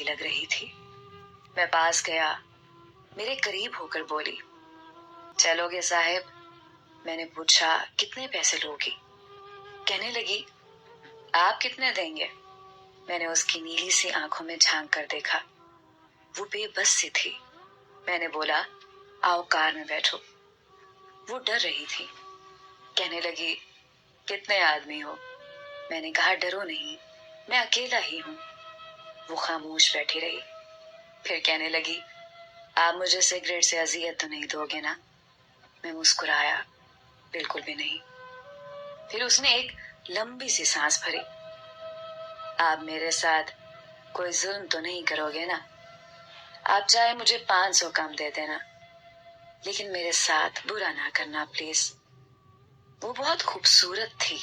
لگ رہی تھی۔ میں پاس گیا، میرے قریب ہو کر بولی، چلو گے صاحب؟ میں نے پوچھا، کتنے پیسے لوگی؟ کہنے لگی، آپ کتنے دیں گے؟ میں نے اس کی نیلی سی آنکھوں میں جھانک کر دیکھا، وہ بے بس سی تھی۔ میں نے بولا، آؤ کار میں بیٹھو۔ وہ ڈر رہی تھی، کہنے لگی، کتنے آدمی ہو؟ میں نے کہا، ڈرو نہیں، میں اکیلا ہی ہوں۔ وہ خاموش بیٹھی رہی، پھر کہنے لگی، آپ مجھے سگریٹ سے اذیت تو نہیں دو گے نا؟ میں مسکرایا، بالکل بھی نہیں۔ پھر اس نے ایک لمبی سی سانس بھری، آپ میرے ساتھ کوئی ظلم تو نہیں کرو گے نا؟ آپ چاہے مجھے 500 کم دے دینا، لیکن میرے ساتھ برا نہ کرنا پلیز۔ وہ بہت خوبصورت تھی،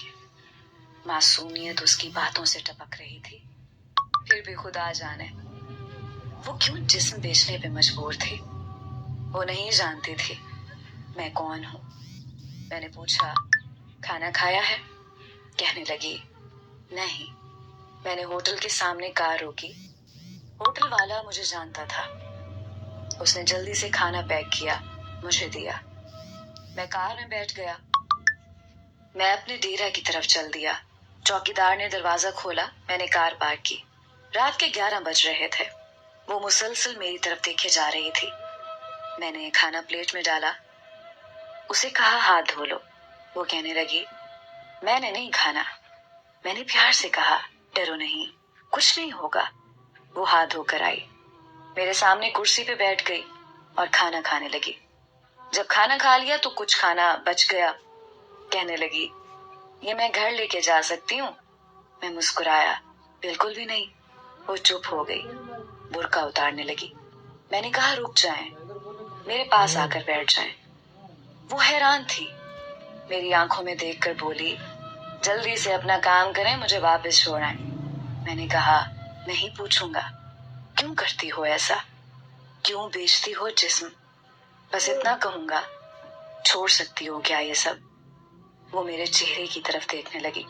معصومیت اس کی باتوں سے ٹپک رہی تھی۔ پھر بھی خدا جانے وہ کیوں جسم بیچنے پہ مجبور تھی۔ وہ نہیں جانتی تھی میں کون ہوں۔ میں نے پوچھا، کھانا کھایا ہے؟ کہنے لگی، نہیں۔ میں نے ہوٹل کے سامنے کار روکی، ہوٹل والا مجھے جانتا تھا۔ اس نے جلدی سے کھانا پیک کیا، مجھے دیا۔ میں کار میں بیٹھ گیا، میں اپنے ڈیرا کی طرف چل دیا۔ چوکیدار نے دروازہ کھولا، میں نے کار پارک کی۔ رات کے 11 بج رہے تھے، وہ مسلسل میری طرف دیکھے جا رہی تھی۔ میں نے کھانا پلیٹ میں ڈالا، اسے کہا، ہاتھ دھو لو۔ وہ کہنے لگی، میں نے نہیں کھانا۔ میں نے پیار سے کہا، ڈرو نہیں، کچھ نہیں ہوگا۔ وہ ہاتھ دھو کر آئی، میرے سامنے کرسی پہ بیٹھ گئی اور کھانا کھانے لگی۔ جب کھانا کھا لیا تو کچھ کھانا بچ گیا۔ کہنے لگی، یہ میں گھر لے کے جا سکتی ہوں؟ میں مسکرایا، بالکل بھی نہیں۔ وہ چپ ہو گئی، برقع اتارنے لگی۔ میں نے کہا، رک جائیں، میرے پاس آ کر بیٹھ جائیں۔ وہ حیران تھی، میری آنکھوں میں دیکھ کر بولی، جلدی سے اپنا کام کریں، مجھے واپس چھوڑیں۔ میں نے کہا، نہیں پوچھوں گا، کیوں کرتی ہو ایسا؟ کیوں بیچتی ہو جسم؟ بس اتنا کہوں گا، چھوڑ سکتی ہو کیا یہ سب؟ وہ میرے چہرے کی طرف دیکھنے لگی،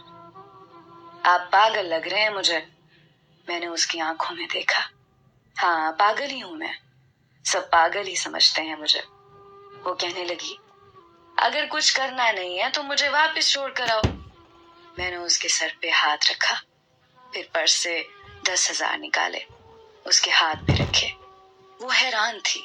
آپ پاگل لگ رہے ہیں مجھے۔ میں نے اس کی آنکھوں میں دیکھا، ہاں پاگل ہی ہوں میں، سب پاگل ہی سمجھتے ہیں مجھے۔ وہ کہنے لگی، اگر کچھ کرنا نہیں ہے تو مجھے واپس چھوڑ کر آؤ۔ میں نے اس کے سر پہ ہاتھ رکھا، پھر پرس سے 10,000 نکالے، اس کے ہاتھ پہ رکھے۔ وہ حیران تھی،